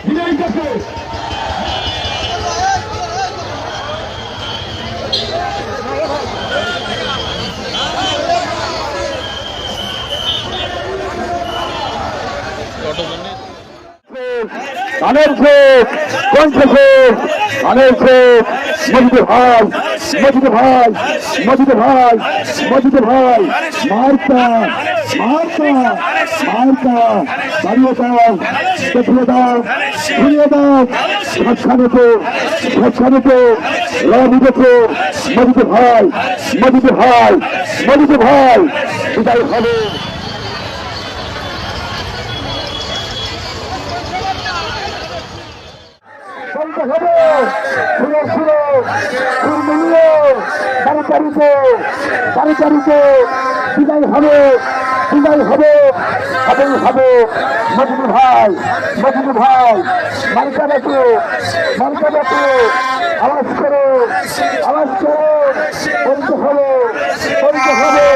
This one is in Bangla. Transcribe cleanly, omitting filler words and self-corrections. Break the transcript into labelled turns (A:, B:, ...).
A: বিজয়ী কাছে ধানের শেখ কণ্ঠের ধানের শেখ মজিদুর ভাই মজিদুর ভাই মজিদুর ভাই মজিদুর ভাই মার্কা মার্কা মার্কা দাঁড়িয়ে দাও দেখে দাও ঘুরিয়ে দাও সৎসানুতো সৎসানুতো লবিদেতো মজিদুর ভাই মজিদুর ভাই মজিদুর ভাই বিদায় হবে বলতে হবে শুনে শুনে মিলিয়ে বাড়িতে বিদায় হবে বিদায় হবে হবে হবে মজিদুর ভাই মার্কা ডাকো আওয়াজ করো বলতে হবে